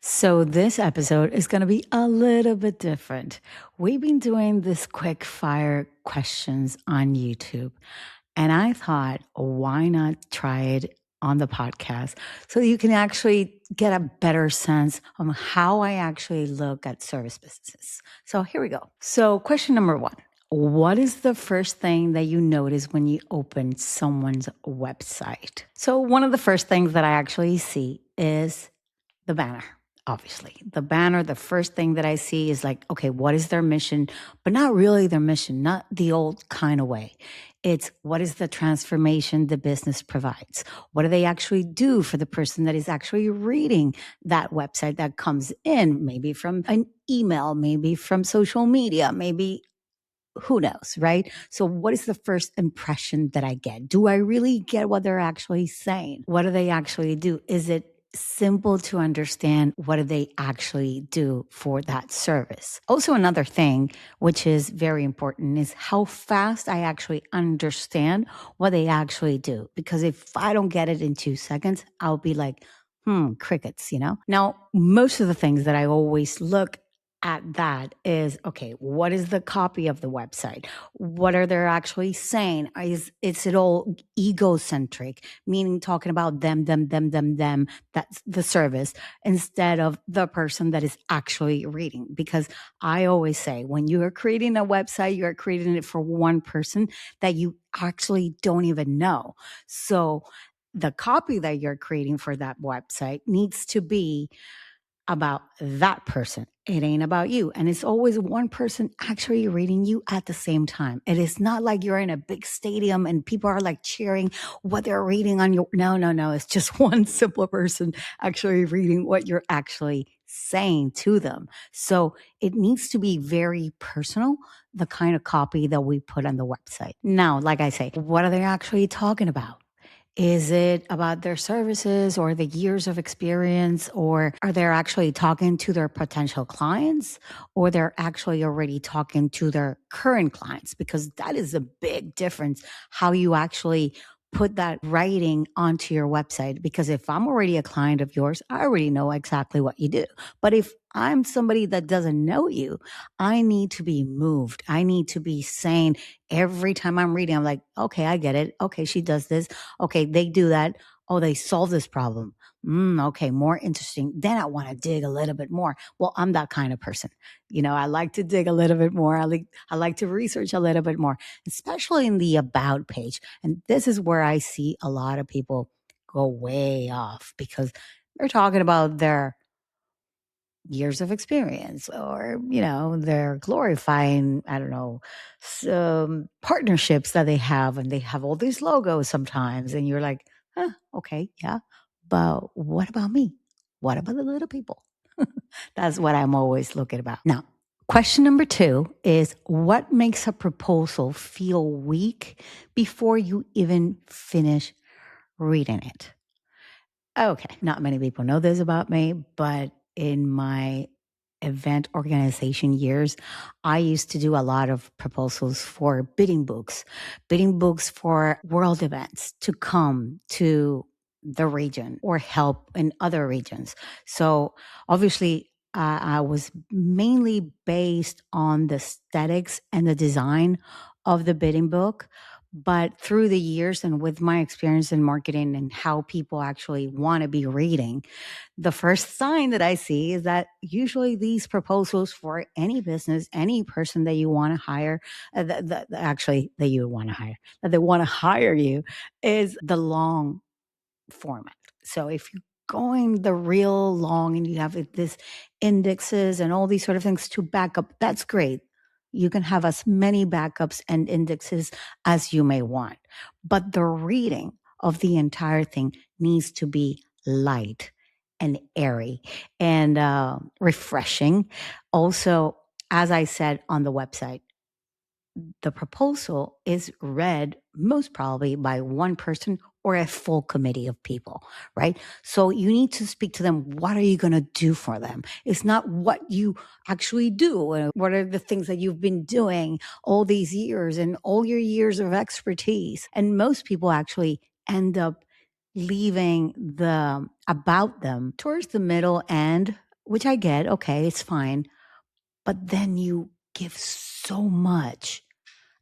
So, this episode is going to be a little bit different. We've been doing this quick fire questions on YouTube, and I thought, why not try it on the podcast so you can actually get a better sense of how I actually look at service businesses. So, here we go. So, question number one. What is the first thing that you notice when you open someone's website? So, one of the first things that I actually see is the banner. Obviously, the banner, the first thing that I see is like, okay, what is their mission? But not really their mission, not the old kind of way. It's what is the transformation the business provides? What do they actually do for the person that is actually reading that website that comes in, maybe from an email, maybe from social media, maybe who knows, right? So, what is the first impression that I get? Do I really get what they're actually saying? What do they actually do? Is it simple to understand? What do they actually do for that service? Also, another thing, which is very important, is how fast I actually understand what they actually do. Because if I don't get it in 2 seconds, I'll be like, crickets, you know? Now, most of the things that I always look at that is okay, what is the copy of the website? What are they actually saying? Is it all egocentric, meaning talking about them, that's the service, instead of the person that is actually reading? Because I always say, when you are creating a website, you are creating it for one person that you actually don't even know. So the copy that you're creating for that website needs to be about that person. It ain't about you. And it's always one person actually reading you at the same time. It is not like you're in a big stadium and people are like cheering what they're reading on your. No. It's just one simple person actually reading what you're actually saying to them. So it needs to be very personal, the kind of copy that we put on the website. Now, like I say, what are they actually talking about? Is it about their services or the years of experience, or are they actually talking to their potential clients, or they're actually already talking to their current clients? Because that is a big difference how you actually put that writing onto your website. Because if I'm already a client of yours, I already know exactly what you do. But if I'm somebody that doesn't know you, I need to be moved. I need to be saying every time I'm reading, I'm like, okay, I get it. Okay, she does this. Okay, they do that. Oh, they solve this problem. Okay, more interesting. Then I want to dig a little bit more. Well, I'm that kind of person. I like to dig a little bit more. I like to research a little bit more, especially in the about page. And this is where I see a lot of people go way off because they're talking about their years of experience, or they're glorifying, I don't know, some partnerships that they have, and they have all these logos sometimes, and you're like, okay, yeah, but what about me? What about the little people? That's what I'm always looking about. Now, question number two is, what makes a proposal feel weak before you even finish reading it? Okay, not many people know this about me, but in my event organization years, I used to do a lot of proposals for bidding books for world events to come to the region or help in other regions. So obviously, I was mainly based on the aesthetics and the design of the bidding book. But through the years and with my experience in marketing and how people actually want to be reading, the first sign that I see is that usually these proposals for any business, any person that you want to hire, that you want to hire, that they want to hire you, is the long format. So if you're going the real long and you have this indexes and all these sort of things to back up, that's great. You can have as many backups and indexes as you may want. But the reading of the entire thing needs to be light and airy and refreshing. Also, as I said on the website, the proposal is read most probably by one person or a full committee of people, right? So you need to speak to them. What are you going to do for them? It's not what you actually do. What are the things that you've been doing all these years and all your years of expertise? And most people actually end up leaving the about them towards the middle end which I get. Okay, it's fine. But then you give so much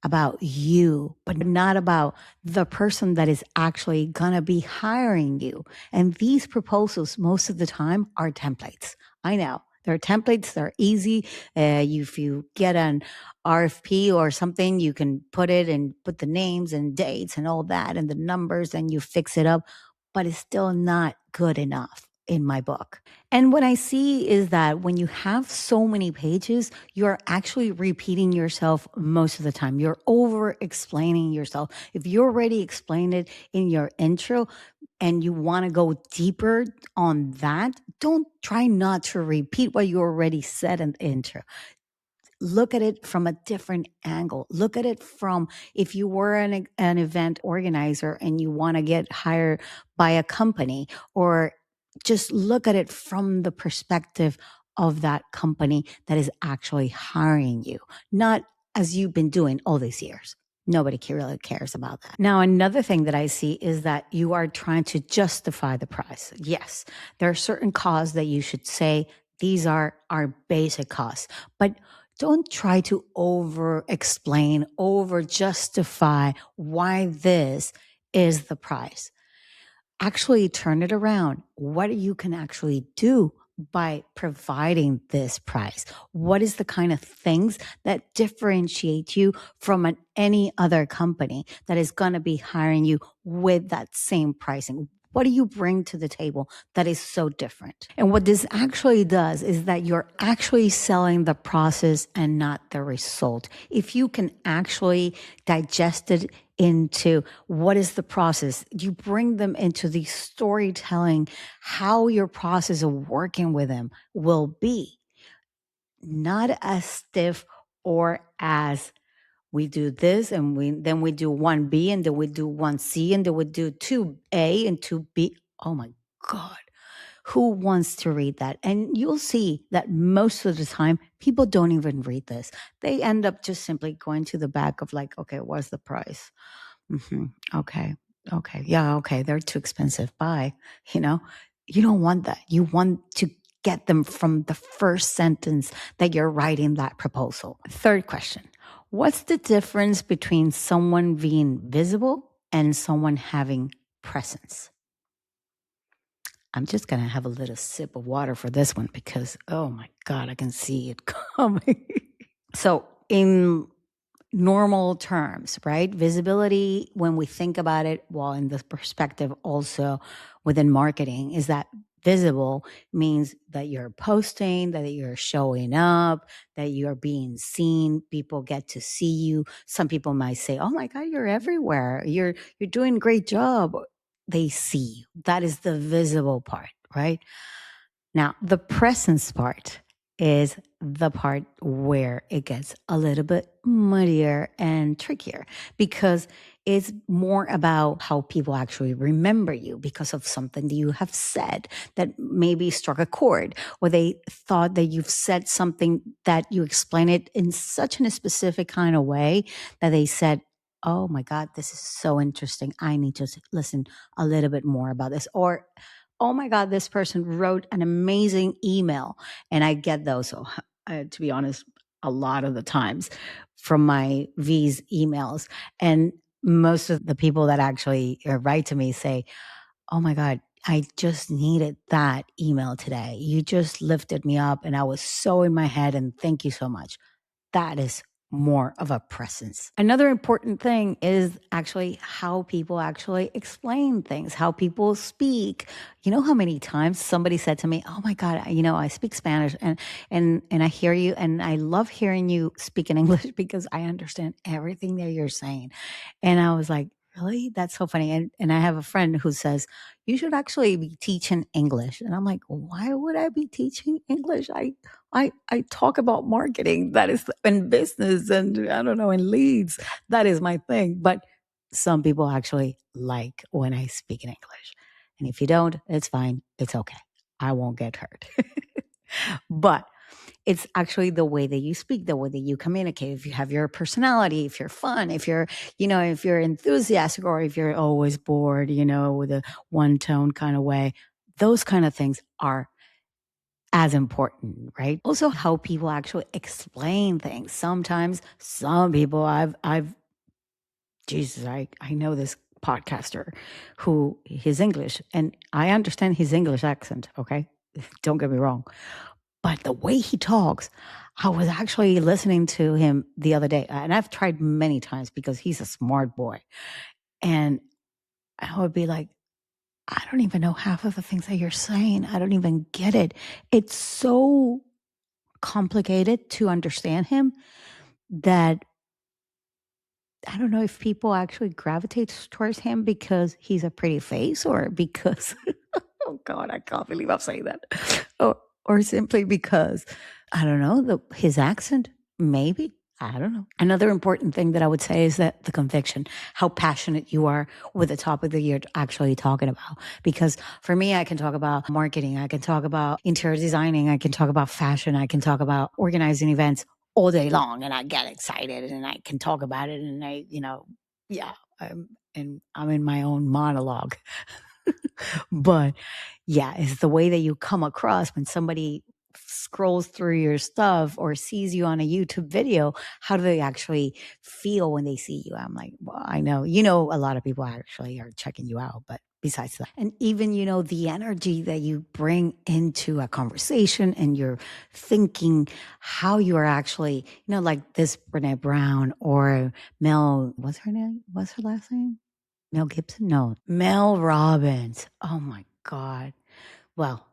about you, but not about the person that is actually going to be hiring you. And these proposals, most of the time, are templates. I know they're templates, they're easy. If you get an RFP or something, you can put it and put the names and dates and all that and the numbers and you fix it up, but it's still not good enough in my book. And what I see is that when you have so many pages, you're actually repeating yourself most of the time. You're over explaining yourself. If you already explained it in your intro and you want to go deeper on that, don't try not to repeat what you already said in the intro. Look at it from a different angle. Look at it from if you were an event organizer and you want to get hired by a company, or just look at it from the perspective of that company that is actually hiring you, not as you've been doing all these years. Nobody really cares about that. Now, another thing that I see is that you are trying to justify the price. Yes, there are certain costs that you should say, these are our basic costs, but don't try to over explain, over justify why this is the price. Actually turn it around. What you can actually do by providing this price? What is the kind of things that differentiate you from any other company that is going to be hiring you with that same pricing? What do you bring to the table that is so different? And what this actually does is that you're actually selling the process and not the result. If you can actually digest it into what is the process, you bring them into the storytelling, how your process of working with them will be, not as stiff or as we do this and then we do 1B and then we do 1C and then we do 2A and 2B. Oh my God. Who wants to read that? And you'll see that most of the time, people don't even read this. They end up just simply going to the back of like, okay, what's the price? Okay. Okay. Yeah. Okay. They're too expensive. Bye. You know, you don't want that. You want to get them from the first sentence that you're writing that proposal. Third question. What's the difference between someone being visible and someone having presence? I'm just going to have a little sip of water for this one because, oh my God, I can see it coming. So, in normal terms, right? Visibility, when we think about it, well, in the perspective also within marketing, is that visible means that you're posting, that you're showing up, that you're being seen, people get to see you. Some people might say, "Oh my God, you're everywhere. You're doing a great job." They see you. That is the visible part, right? Now, the presence part is the part where it gets a little bit muddier and trickier because it's more about how people actually remember you because of something that you have said that maybe struck a chord, or they thought that you've said something that you explain it in such a specific kind of way that they said, "Oh my God, this is so interesting. I need to listen a little bit more about this." Or, "Oh my God, this person wrote an amazing email." And I get those. So, to be honest, a lot of the times from my V's emails. And most of the people that actually write to me say, "Oh my God, I just needed that email today. You just lifted me up and I was so in my head. And thank you so much." That is more of a presence. Another important thing is actually how people actually explain things, how people speak. You know how many times somebody said to me, "Oh my God, I speak Spanish and I hear you and I love hearing you speak in English because I understand everything that you're saying." And I was like, "Really? That's so funny." And I have a friend who says, "You should actually be teaching English." And I'm like, "Why would I be teaching English? I talk about marketing. That is in business and I don't know, in leads. That is my thing." But some people actually like when I speak in English. And if you don't, it's fine. It's okay. I won't get hurt. But it's actually the way that you speak, the way that you communicate. If you have your personality, if you're fun, if you're enthusiastic, or if you're always bored, with a one tone kind of way, those kind of things are as important, right? Also, how people actually explain things. Sometimes some people Jesus, I know this podcaster who his English, and I understand his English accent, okay? Don't get me wrong. But the way he talks, I was actually listening to him the other day, and I've tried many times because he's a smart boy. And I would be like, I don't even know half of the things that you're saying. I don't even get it. It's so complicated to understand him that I don't know if people actually gravitate towards him because he's a pretty face or because, oh God, I can't believe I'm saying that. Or simply because, I don't know, his accent, maybe. I don't know. Another important thing that I would say is that the conviction, how passionate you are with the topic that you're actually talking about. Because for me, I can talk about marketing, I can talk about interior designing, I can talk about fashion, I can talk about organizing events all day long, and I get excited and I can talk about it. And yeah, and I'm in my own monologue. But yeah, it's the way that you come across when somebody scrolls through your stuff or sees you on a YouTube video. How do they actually feel when they see you? I'm like, well, I know, a lot of people actually are checking you out, but besides that, and even, the energy that you bring into a conversation and you're thinking how you are actually, like this Brene Brown or Mel, what's her name? What's her last name? Mel Gibson? No, Mel Robbins. Oh my God. Well,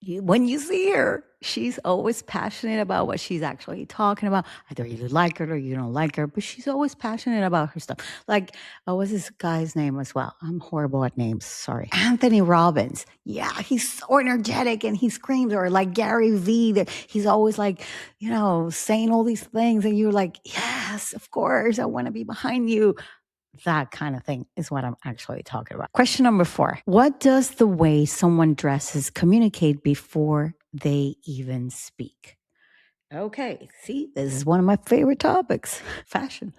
when you see her, she's always passionate about what she's actually talking about. Either you like her or you don't like her, but she's always passionate about her stuff. Like, what's this guy's name as well? I'm horrible at names. Sorry. Anthony Robbins. Yeah, he's so energetic and he screams. Or like Gary Vee, that he's always like, saying all these things. And you're like, yes, of course, I want to be behind you. That kind of thing is what I'm actually talking about. Question number 4. What does the way someone dresses communicate before they even speak? Okay, see, this is one of my favorite topics, fashion.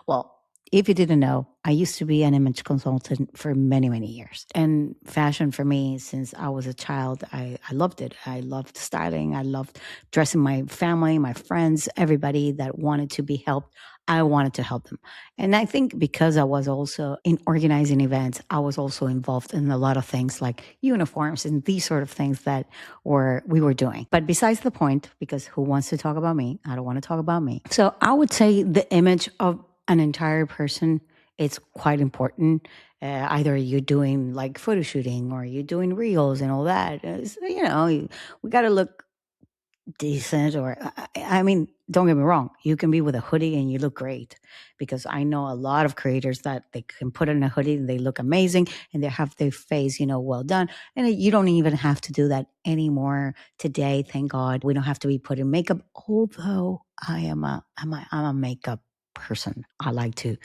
Well, if you didn't know, I used to be an image consultant for many, many years. And fashion for me, since I was a child, I loved it. I loved styling. I loved dressing my family, my friends, everybody that wanted to be helped. I wanted to help them. And I think because I was also in organizing events, I was also involved in a lot of things like uniforms and these sort of things that we were doing. But besides the point, because who wants to talk about me? I don't want to talk about me. So I would say the image of an entire person, it's quite important. Either you're doing like photo shooting or you're doing reels and all that. We got to look decent. Or I mean, don't get me wrong, you can be with a hoodie and you look great, because I know a lot of creators that they can put in a hoodie and they look amazing and they have their face well done, and you don't even have to do that anymore today. Thank God we don't have to be putting makeup, although I'm a makeup person. I like to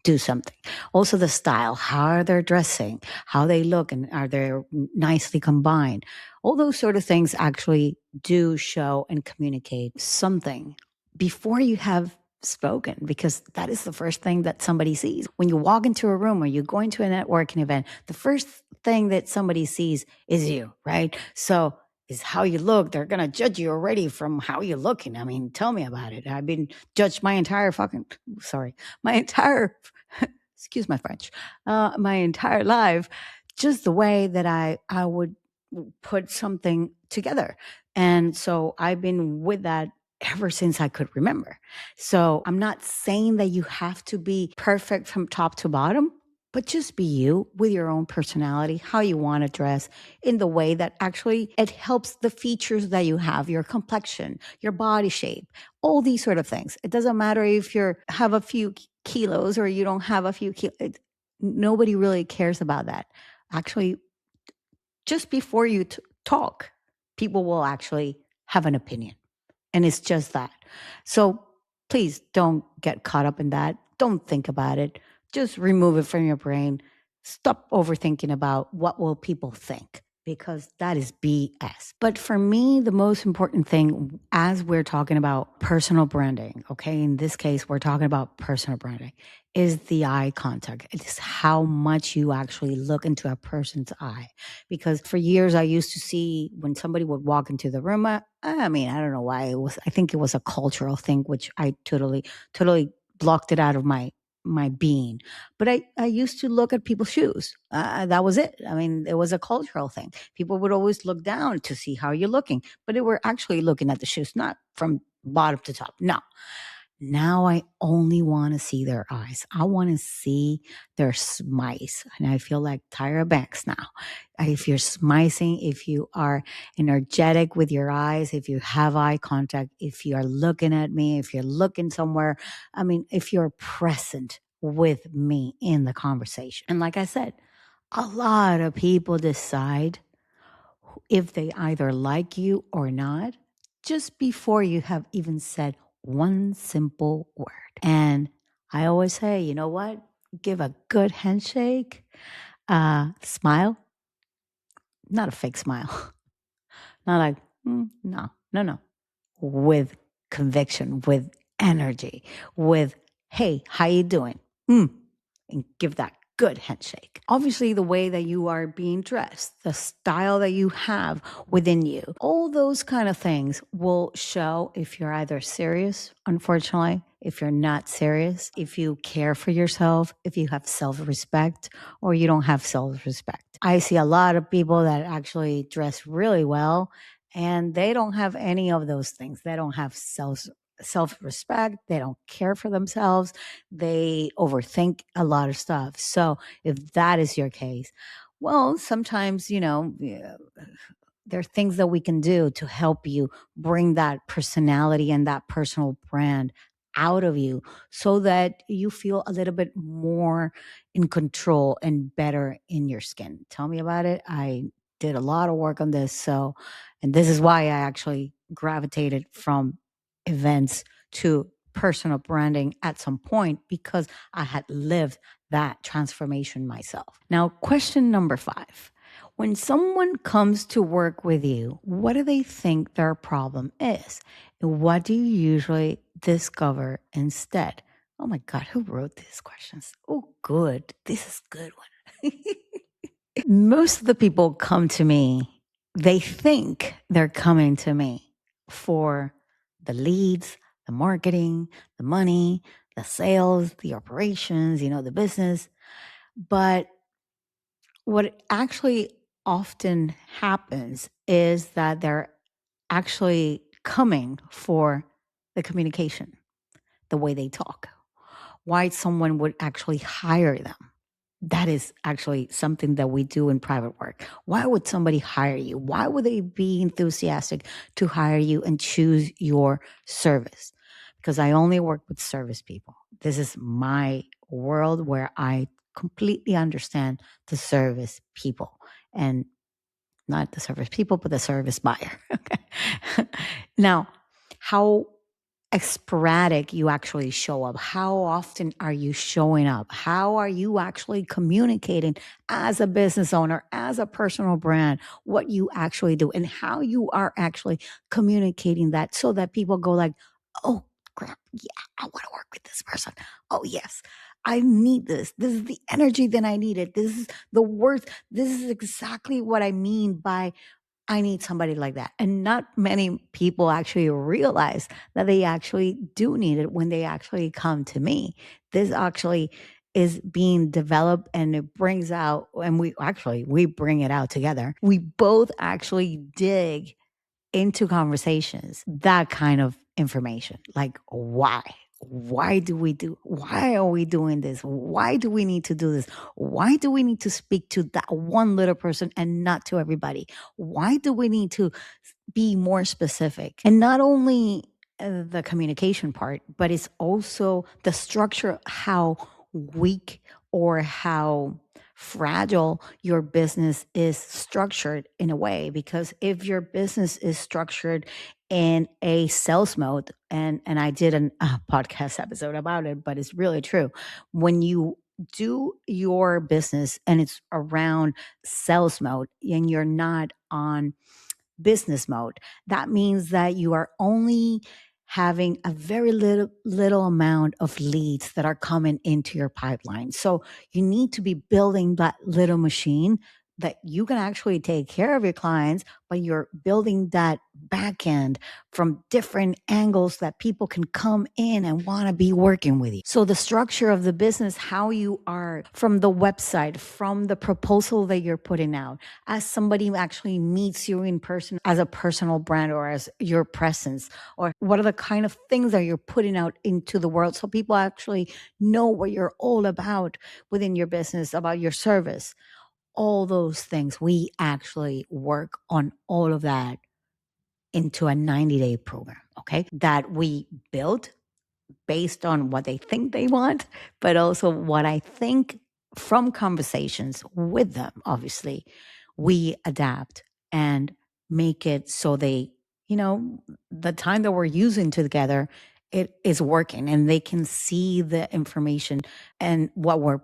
do something. Also, the style, how they're dressing, how they look, and are they nicely combined. All those sort of things actually do show and communicate something before you have spoken, because that is the first thing that somebody sees. When you walk into a room or you go into a networking event, the first thing that somebody sees is you, right? So is how you look. They're going to judge you already from how you're looking. I mean, tell me about it. I've been judged my entire excuse my French, my entire life, just the way that I would put something together. And so I've been with that ever since I could remember. So I'm not saying that you have to be perfect from top to bottom, but just be you with your own personality, how you want to dress in the way that actually it helps the features that you have, your complexion, your body shape, all these sort of things. It doesn't matter if you have a few kilos or you don't have a few kilos. Nobody really cares about that. Actually, just before you talk, people will actually have an opinion. And it's just that. So please don't get caught up in that. Don't think about it. Just remove it from your brain. Stop overthinking about what will people think. because that is BS. But for me, the most important thing as we're talking about personal branding, okay, in this case, we're talking about personal branding, is the eye contact. It's how much you actually look into a person's eye. Because for years, I used to see when somebody would walk into the room, I mean, I don't know why I think it was a cultural thing, which I totally blocked it out of my being. But I used to look at people's shoes. That was it. I mean, it was a cultural thing. People would always look down to see how you're looking, but they were actually looking at the shoes, not from bottom to top. No, now I only want to see their eyes. I want to see their smiles. And I feel like Tyra Banks now. If you're smizing, if you are energetic with your eyes, if you have eye contact, if you are looking at me, if you're looking somewhere, I mean, if you're present with me in the conversation. And like I said, a lot of people decide if they either like you or not just before you have even said one simple word. And I always say, you know what? Give a good handshake, smile, not a fake smile, not like, no, with conviction, with energy, with, hey, how you doing? And give that good handshake. Obviously, the way that you are being dressed, the style that you have within you, all those kind of things will show if you're either serious, unfortunately, if you're not serious, if you care for yourself, if you have self respect, or you don't have self respect. I see a lot of people that actually dress really well and they don't have any of those things. They don't have self respect. They don't care for themselves. They overthink a lot of stuff. So if that is your case, well, sometimes, yeah, there are things that we can do to help you bring that personality and that personal brand out of you so that you feel a little bit more in control and better in your skin. Tell me about it. I did a lot of work on this. So, and this is why I actually gravitated from events to personal branding at some point because I had lived that transformation myself. Now, question number 5. When someone comes to work with you, what do they think their problem is? And what do you usually discover instead? Oh my God, who wrote these questions? Oh, good. This is a good one. Most of the people come to me, they think they're coming to me for the leads, the marketing, the money, the sales, the operations, the business. But what actually often happens is that they're actually coming for the communication, the way they talk, why someone would actually hire them. That is actually something that we do in private work. Why would somebody hire you? Why would they be enthusiastic to hire you and choose your service? Because I only work with service people. This is my world where I completely understand the service people and not the service people, but the service buyer. Okay. Now, how sporadic you actually show up. How often are you showing up? How are you actually communicating as a business owner, as a personal brand, what you actually do and how you are actually communicating that so that people go like, oh, crap, yeah, I want to work with this person. Oh, yes, I need this. This is the energy that I needed. This is the worth. This is exactly what I mean by I need somebody like that. And not many people actually realize that they actually do need it when they actually come to me. This actually is being developed and it brings out, and we bring it out together. We both actually dig into conversations that kind of information. Like, why? Why are we doing this? Why do we need to do this? Why do we need to speak to that one little person and not to everybody? Why do we need to be more specific? And not only the communication part, but it's also the structure, how weak or how fragile your business is structured in a way. Because if your business is structured in a sales mode, and I did a podcast episode about it, but it's really true. When you do your business and it's around sales mode and you're not on business mode, that means that you are only having a very little amount of leads that are coming into your pipeline. So you need to be building that little machine that you can actually take care of your clients, but you're building that back end from different angles that people can come in and want to be working with you. So the structure of the business, how you are from the website, from the proposal that you're putting out, as somebody who actually meets you in person as a personal brand or as your presence, or what are the kind of things that you're putting out into the world so people actually know what you're all about within your business, about your service. All those things, we actually work on all of that into a 90-day program, okay? That we build based on what they think they want, but also what I think from conversations with them. Obviously, we adapt and make it so they, the time that we're using together, it is working and they can see the information and what we're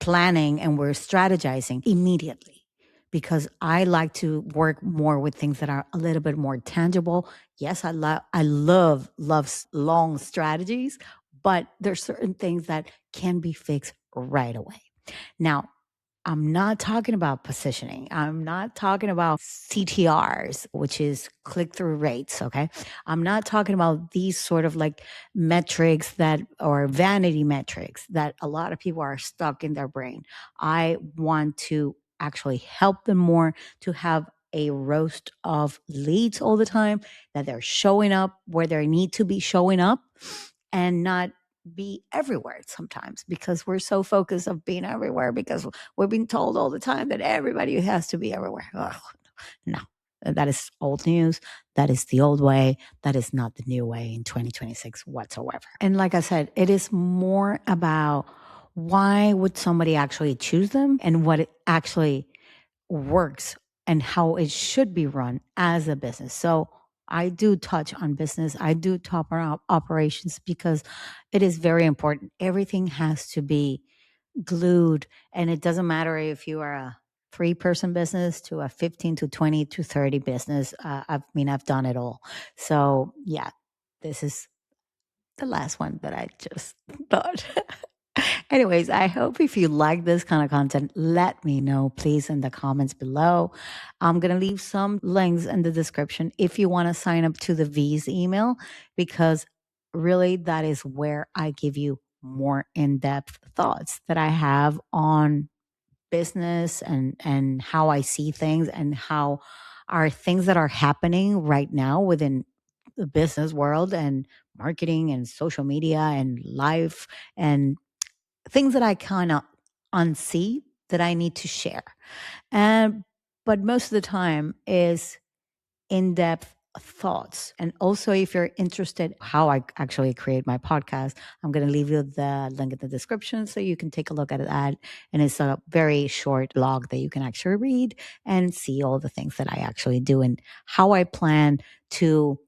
planning and we're strategizing immediately. Because I like to work more with things that are a little bit more tangible. Yes, I love long strategies, but there's certain things that can be fixed right away. Now, I'm not talking about positioning. I'm not talking about CTRs, which is click through rates. Okay. I'm not talking about these sort of like metrics that or vanity metrics that a lot of people are stuck in their brain. I want to actually help them more to have a roast of leads all the time, that they're showing up where they need to be showing up and not be everywhere sometimes because we're so focused of being everywhere because we're being told all the time that everybody has to be everywhere. Ugh, no, that is old news. That is the old way. That is not the new way in 2026 whatsoever. And like I said, it is more about why would somebody actually choose them and what it actually works and how it should be run as a business. So I do touch on business. I do talk about operations because it is very important. Everything has to be glued. And it doesn't matter if you are a 3-person business to a 15 to 20 to 30 business. I've done it all. So yeah, this is the last one that I just thought. Anyways, I hope if you like this kind of content, let me know, please, in the comments below. I'm going to leave some links in the description if you want to sign up to the V's email, because really that is where I give you more in-depth thoughts that I have on business and how I see things and how are things that are happening right now within the business world and marketing and social media and life and things that I kind of unsee that I need to share. And but most of the time is in-depth thoughts. And also if you're interested how I actually create my podcast, I'm going to leave you the link in the description so you can take a look at that. And it's a very short blog that you can actually read and see all the things that I actually do and how I plan to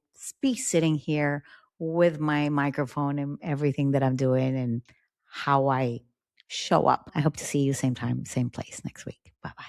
be sitting here with my microphone and everything that I'm doing and how I show up. I hope to see you same time, same place next week. Bye bye.